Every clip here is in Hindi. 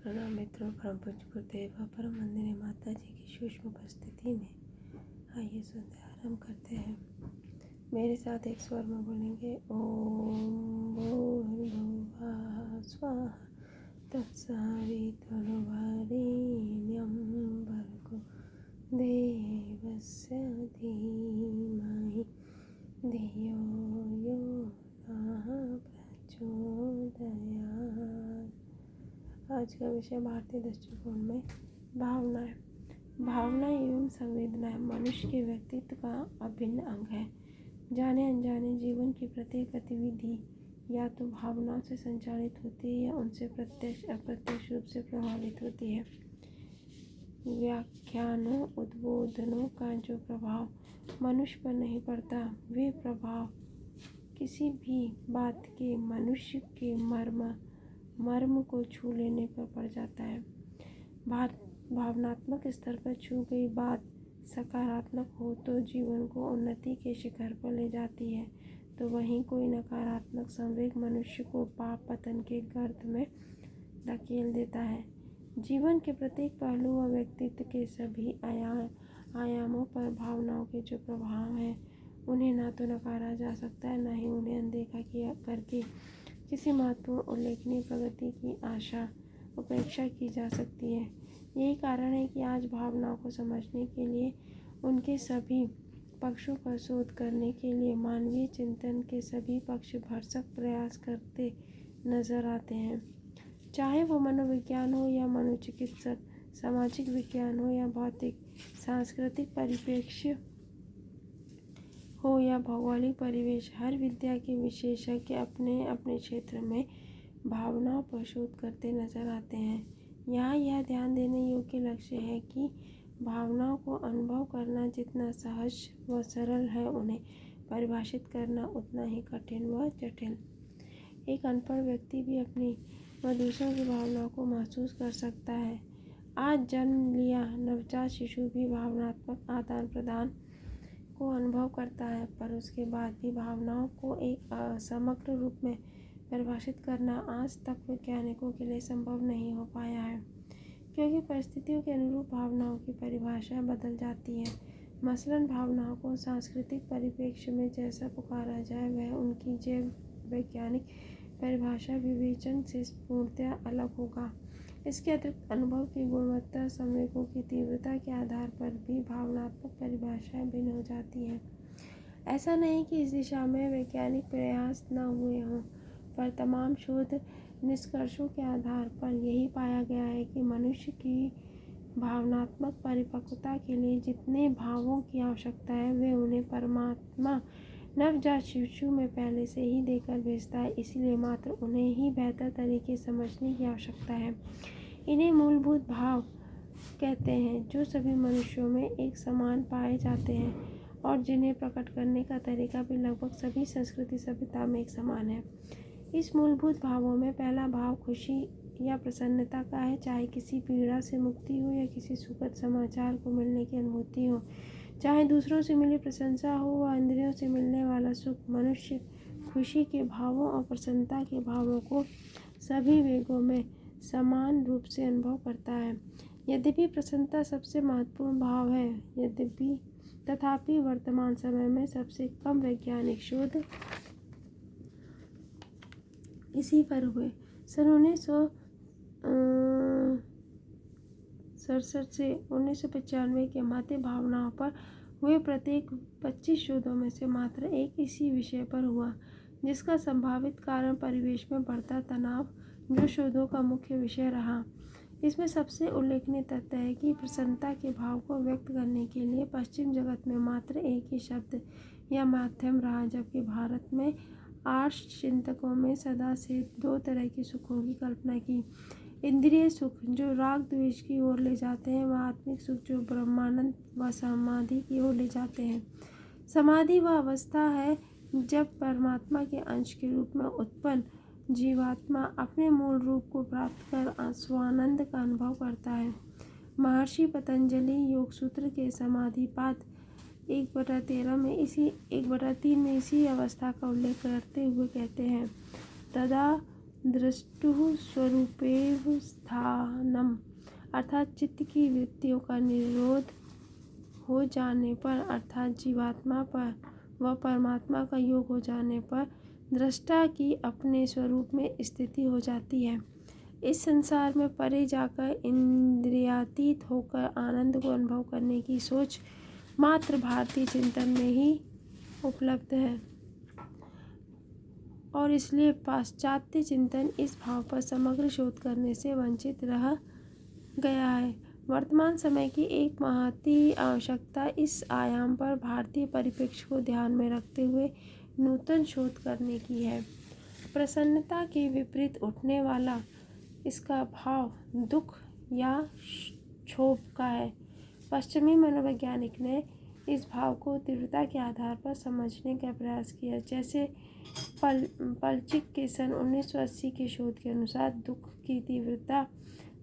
प्रणाम मित्रों, परम पूज्य गुरुदेव व परम वंदनीय माता जी की सूक्ष्म उपस्थिति में आइए सुनते आरंभ करते हैं। मेरे साथ एक स्वर में बोलेंगे ओम भूर्भुवः स्वः तत्सवितुर्वरेण्यं भर्गो देवस्य धीमहि धियो यो नः प्रचोदयात्। आज का विषय भारतीय दृष्टिकोण में भावनाएं। भावना एवं संवेदनाएं मनुष्य के व्यक्तित्व का अभिन्न अंग है। जाने अनजाने जीवन की प्रत्येक गतिविधि या तो भावनाओं से संचालित होती है या उनसे प्रत्यक्ष अप्रत्यक्ष रूप से प्रभावित होती है। व्याख्यानों उद्बोधनों का जो प्रभाव मनुष्य पर नहीं पड़ता, वे प्रभाव किसी भी बात के मनुष्य के मर्म को छू लेने पर पड़ जाता है। भावनात्मक स्तर पर छू गई बात सकारात्मक हो तो जीवन को उन्नति के शिखर पर ले जाती है, तो वहीं कोई नकारात्मक संवेग मनुष्य को पाप पतन के गर्त में धकेल देता है। जीवन के प्रत्येक पहलू व व्यक्तित्व के सभी आयामों पर भावनाओं के जो प्रभाव हैं, उन्हें ना तो नकारा जा सकता है, न ही उन्हें अनदेखा किया करके किसी महत्वपूर्ण उल्लेखनीय प्रगति की उपेक्षा की जा सकती है। यही कारण है कि आज भावनाओं को समझने के लिए, उनके सभी पक्षों पर शोध करने के लिए मानवीय चिंतन के सभी पक्ष भरसक प्रयास करते नजर आते हैं। चाहे वो मनोविज्ञान हो या मनोचिकित्सक, सामाजिक विज्ञान हो या भौतिक सांस्कृतिक परिप्रेक्ष्य हो या भौगोलिक परिवेश, हर विद्या के विशेषज्ञ अपने अपने क्षेत्र में भावनाओं पर शोध करते नजर आते हैं। यहाँ यह ध्यान देने योग्य लक्ष्य है कि भावनाओं को अनुभव करना जितना सहज व सरल है, उन्हें परिभाषित करना उतना ही कठिन व जटिल। एक अनपढ़ व्यक्ति भी अपनी व दूसरों की भावनाओं को महसूस कर सकता है। आज जन्म लिया नवजात शिशु भी भावनात्मक आदान प्रदान को अनुभव करता है, पर उसके बाद भी भावनाओं को एक समग्र रूप में परिभाषित करना आज तक वैज्ञानिकों के लिए संभव नहीं हो पाया है, क्योंकि परिस्थितियों के अनुरूप भावनाओं की परिभाषा बदल जाती है। मसलन भावनाओं को सांस्कृतिक परिप्रेक्ष्य में जैसा पुकारा जाए, वह उनकी जैव वैज्ञानिक परिभाषा विवेचन से पूर्णतया अलग होगा। इसके अतिरिक्त अनुभव की गुणवत्ता, संवेगों की तीव्रता के आधार पर भी भावनात्मक परिभाषाएं भिन्न हो जाती हैं। ऐसा नहीं कि इस दिशा में वैज्ञानिक प्रयास न हुए हों, पर तमाम शोध निष्कर्षों के आधार पर यही पाया गया है कि मनुष्य की भावनात्मक परिपक्वता के लिए जितने भावों की आवश्यकता है, वे उन्हें परमात्मा नवजात शिशु में पहले से ही देकर भेजता है। इसलिए मात्र उन्हें ही बेहतर तरीके समझने की आवश्यकता है। इन्हें मूलभूत भाव कहते हैं, जो सभी मनुष्यों में एक समान पाए जाते हैं और जिन्हें प्रकट करने का तरीका भी लगभग सभी संस्कृति सभ्यता में एक समान है। इस मूलभूत भावों में पहला भाव खुशी या प्रसन्नता का है, चाहे किसी पीड़ा से मुक्ति हो या किसी सुखद समाचार को मिलने की अनुभूति हो, चाहे दूसरों से मिली प्रशंसा हो व इंद्रियों से मिलने वाला सुख। मनुष्य खुशी के भावों और प्रसन्नता के भावों को सभी वेगों में समान रूप से अनुभव करता है। यद्यपि प्रसन्नता सबसे महत्वपूर्ण भाव है, तथापि वर्तमान समय में सबसे कम वैज्ञानिक शोध इसी पर हुए। सन 1967 से 1995 के मध्य भावनाओं पर हुए प्रत्येक 25 शोधों में से मात्र एक इसी विषय पर हुआ, जिसका संभावित कारण परिवेश में बढ़ता तनाव, जो शोधों का मुख्य विषय रहा। इसमें सबसे उल्लेखनीय तथ्य है कि प्रसन्नता के भाव को व्यक्त करने के लिए पश्चिम जगत में मात्र एक ही शब्द या माध्यम रहा, जबकि भारत में आर्ष चिंतकों में सदा से दो तरह के सुखों की कल्पना की। इंद्रिय सुख, जो राग द्वेष की ओर ले जाते हैं, व आत्मिक सुख, जो ब्रह्मानंद व समाधि की ओर ले जाते हैं। समाधि वह अवस्था है जब परमात्मा के अंश के रूप में उत्पन्न जीवात्मा अपने मूल रूप को प्राप्त कर स्वानंद का अनुभव करता है। महर्षि पतंजलि योग सूत्र के समाधिपाद 1/3 में इसी अवस्था का उल्लेख करते हुए कहते हैं, तदा दृष्टुः स्वरूपेव स्थानम, अर्थात चित्त की वृत्तियों का निरोध हो जाने पर, अर्थात जीवात्मा पर व परमात्मा का योग हो जाने पर दृष्टा की अपने स्वरूप में स्थिति हो जाती है। इस संसार में परे जाकर इंद्रियातीत होकर आनंद को अनुभव करने की सोच मात्र भारतीय चिंतन में ही उपलब्ध है और इसलिए पाश्चात्य चिंतन इस भाव पर समग्र शोध करने से वंचित रह गया है। वर्तमान समय की एक महती आवश्यकता इस आयाम पर भारतीय परिप्रेक्ष्य को ध्यान में रखते हुए नूतन शोध करने की है। प्रसन्नता के विपरीत उठने वाला इसका भाव दुख या क्षोभ का है। पश्चिमी मनोवैज्ञानिक ने इस भाव को तीव्रता के आधार पर समझने का प्रयास किया। जैसे पलचिक के सन 1980 के शोध के अनुसार दुख की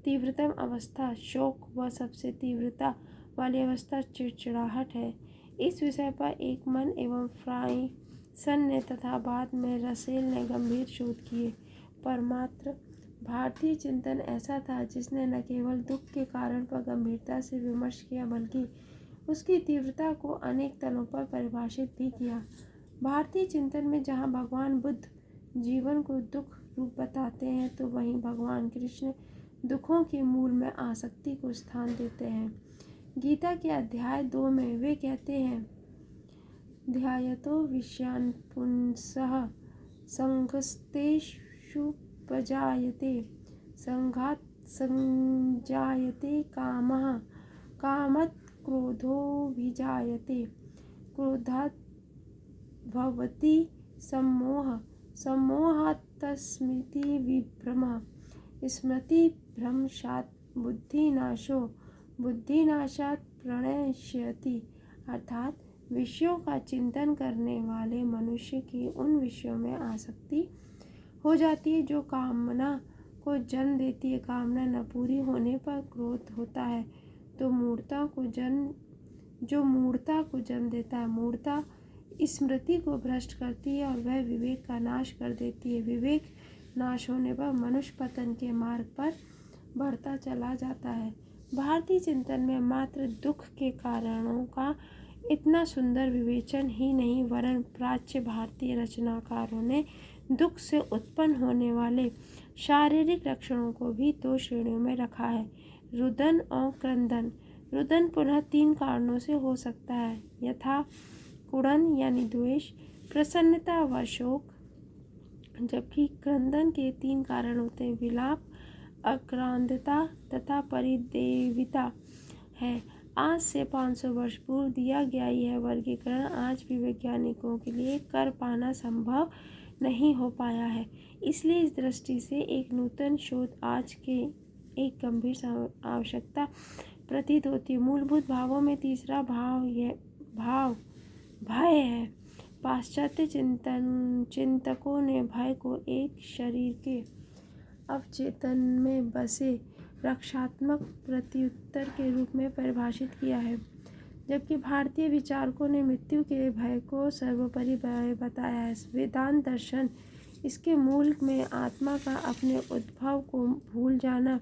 तीव्रतम अवस्था शोक व सबसे तीव्रता वाली अवस्था चिड़चिड़ाहट है। इस विषय पर एकमन एवं फ्राइसन ने तथा बाद में रसेल ने गंभीर शोध किए, पर मात्र भारतीय चिंतन ऐसा था जिसने न केवल दुख के कारण पर गंभीरता से विमर्श किया बल्कि उसकी तीव्रता को अनेक तलों पर परिभाषित भी किया। भारतीय चिंतन में जहाँ भगवान बुद्ध जीवन को दुख रूप बताते हैं तो वहीं भगवान कृष्ण दुखों के मूल में आसक्ति को स्थान देते हैं। गीता के अध्याय 2 में वे कहते हैं, ध्यायतो विषयान् पुंसः संघस्तेषुपजायते संघात् संजायते कामः कामात् क्रोधोऽभिजायते क्रोधात् भवति सम्मोहः सम्मोहात् स्मृतिविभ्रमः स्मृतिभ्रंशात् बुद्धिनाशो बुद्धिनाशात् प्रणश्यति, अर्थात विषयों का चिंतन करने वाले मनुष्य की उन विषयों में आसक्ति हो जाती है जो कामना को जन्म देती है। कामना न पूरी होने पर क्रोध होता है तो मूढ़ता को जन्म देता है। मूढ़ता स्मृति को भ्रष्ट करती है और वह विवेक का नाश कर देती है। विवेक नाश होने पर मनुष्य पतन के मार्ग पर बढ़ता चला जाता है। भारतीय चिंतन में मात्र दुख के कारणों का इतना सुंदर विवेचन ही नहीं वरन प्राच्य भारतीय रचनाकारों ने दुख से उत्पन्न होने वाले शारीरिक लक्षणों को भी 2 श्रेणियों में रखा है, रुदन और क्रंदन। रुदन पुनः 3 कारणों से हो सकता है, यथा कुड़न यानी द्वेष, प्रसन्नता व शोक, जबकि क्रंदन के 3 कारण होते हैं, विलाप, आक्रांतता तथा परिदेविता है। आज से 500 वर्ष पूर्व दिया गया यह वर्गीकरण आज भी वैज्ञानिकों के लिए कर पाना संभव नहीं हो पाया है। इसलिए इस दृष्टि से एक नूतन शोध आज के एक गंभीर आवश्यकता प्रतीत होती है। मूलभूत भावों में तीसरा भाव भय है। पाश्चात्य चिंतकों ने भय को एक शरीर के अवचेतन में बसे रक्षात्मक प्रत्युत्तर के रूप में परिभाषित किया है, जबकि भारतीय विचारकों ने मृत्यु के भय को सर्वोपरि भय बताया है। वेदांत दर्शन इसके मूल में आत्मा का अपने उद्भव को भूल जाना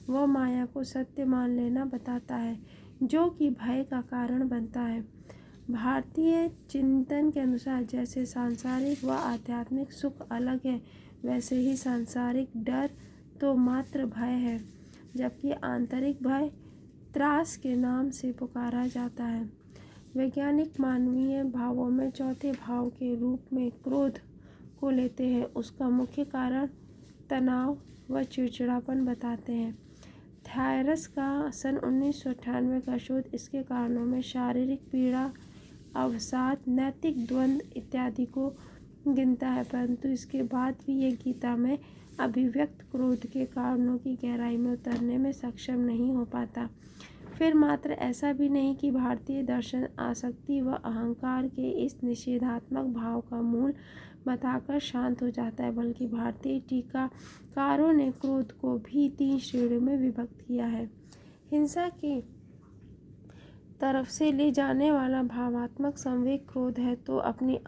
व माया को सत्य मान लेना बताता है, जो कि भय का कारण बनता है। भारतीय चिंतन के अनुसार जैसे सांसारिक व आध्यात्मिक सुख अलग है, वैसे ही सांसारिक डर तो मात्र भय है, जबकि आंतरिक भय त्रास के नाम से पुकारा जाता है। वैज्ञानिक मानवीय भावों में चौथे भाव के रूप में क्रोध को लेते हैं। उसका मुख्य कारण तनाव व चिड़चिड़ापन बताते हैं। थायरस का सन 1998 का शोध इसके कारणों में शारीरिक पीड़ा, अवसाद, नैतिक द्वंद्व इत्यादि को गिनता है, परंतु इसके बाद भी ये गीता में अभिव्यक्त क्रोध के कारणों की गहराई में उतरने में सक्षम नहीं हो पाता। फिर मात्र ऐसा भी नहीं कि भारतीय दर्शन आसक्ति व अहंकार के इस निषेधात्मक भाव का मूल बताकर शांत हो जाता है, बल्कि भारतीय टीकाकारों ने क्रोध को भी 3 श्रेणियों में विभक्त किया है। हिंसा की तरफ से ले जाने वाला भावात्मक संवेग क्रोध है, तो अपनी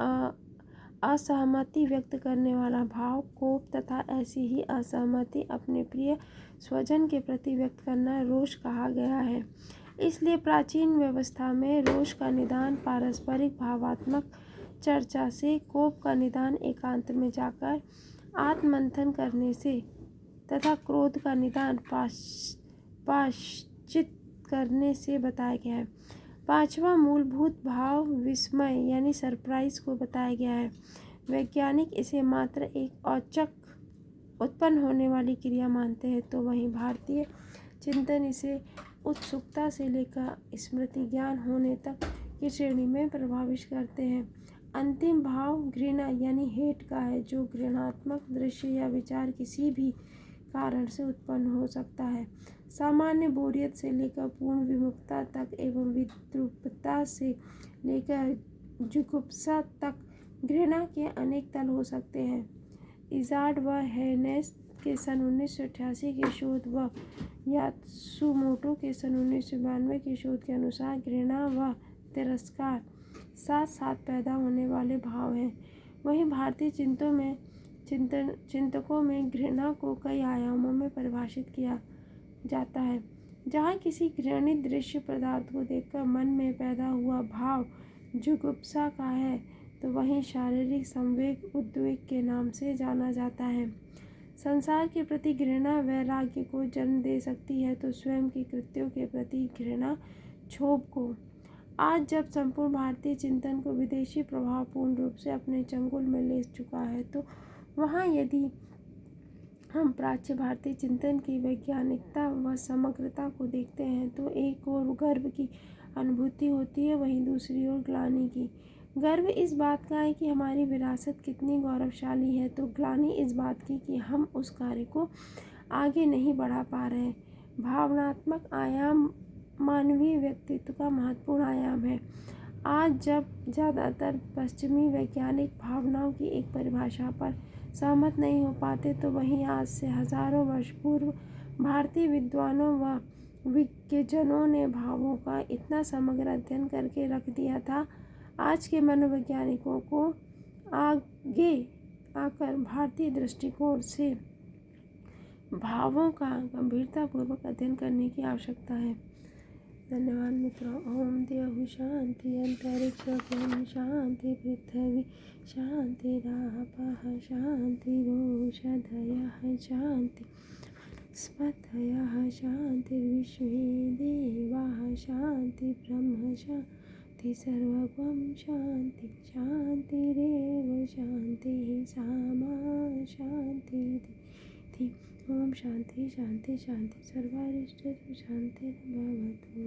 असहमति व्यक्त करने वाला भाव कोप तथा ऐसी ही असहमति अपने प्रिय स्वजन के प्रति व्यक्त करना रोष कहा गया है। इसलिए प्राचीन व्यवस्था में रोष का निदान पारस्परिक भावात्मक चर्चा से, कोप का निदान एकांत में जाकर आत्ममंथन करने से तथा क्रोध का निदान पाश्चित करने से बताया गया है। पांचवा मूलभूत भाव विस्मय यानी सरप्राइज को बताया गया है। वैज्ञानिक इसे मात्र एक औचक उत्पन्न होने वाली क्रिया मानते हैं, तो वहीं भारतीय चिंतन इसे उत्सुकता से लेकर स्मृति ज्ञान होने तक की श्रेणी में प्रभावित करते हैं। अंतिम भाव घृणा यानी हेट का है, जो घृणात्मक दृश्य या विचार किसी भी कारण से उत्पन्न हो सकता है। सामान्य बोरियत से लेकर पूर्ण विमुखता तक एवं विद्रूपता से लेकर जुगुप्सा तक घृणा के अनेक तल हो सकते हैं। इजार्ड व हेर्नेस के सन 1988 के शोध व यात्सुमोटो के सन 1992 के शोध के अनुसार घृणा व तिरस्कार साथ साथ पैदा होने वाले भाव हैं। वहीं भारतीय चिंतकों में घृणा को कई आयामों में परिभाषित किया जाता है। जहाँ किसी घृणित दृश्य पदार्थ को देखकर मन में पैदा हुआ भाव जुगुप्सा का है, तो वहीं शारीरिक संवेग उद्वेग के नाम से जाना जाता है। संसार के प्रति घृणा वैराग्य को जन्म दे सकती है, तो स्वयं के कृत्यों के प्रति घृणा क्षोभ को। आज जब संपूर्ण भारतीय चिंतन को विदेशी प्रभाव पूर्ण रूप से अपने चंगुल में ले चुका है, तो वहाँ यदि हम प्राच्य भारतीय चिंतन की वैज्ञानिकता व समग्रता को देखते हैं, तो एक ओर गर्व की अनुभूति होती है, वहीं दूसरी ओर ग्लानि की। गर्व इस बात का है कि हमारी विरासत कितनी गौरवशाली है, तो ग्लानि इस बात की कि हम उस कार्य को आगे नहीं बढ़ा पा रहे। भावनात्मक आयाम मानवीय व्यक्तित्व का महत्वपूर्ण आयाम है। आज जब ज़्यादातर पश्चिमी वैज्ञानिक भावनाओं की एक परिभाषा पर सहमत नहीं हो पाते, तो वहीं आज से हजारों वर्ष पूर्व भारतीय विद्वानों व विज्ञजनों ने भावों का इतना समग्र अध्ययन करके रख दिया था। आज के मनोवैज्ञानिकों को आगे आकर भारतीय दृष्टिकोण से भावों का गंभीरतापूर्वक अध्ययन करने की आवश्यकता है। धन्यवाद मित्रों। ओम द्यौः शांति अंतरिक्षं शांति पृथ्वी शांतिरापः शांतिरोषधयः शांति वनस्पतयः शांतिर्विश्वे देवाः शांति ब्रह्म शांति सर्वं शांति शांतिरेव शांतिः सामा शांतिः। ओम शांति शांति शांति सर्वारिष्ट शांतिर्भवतु।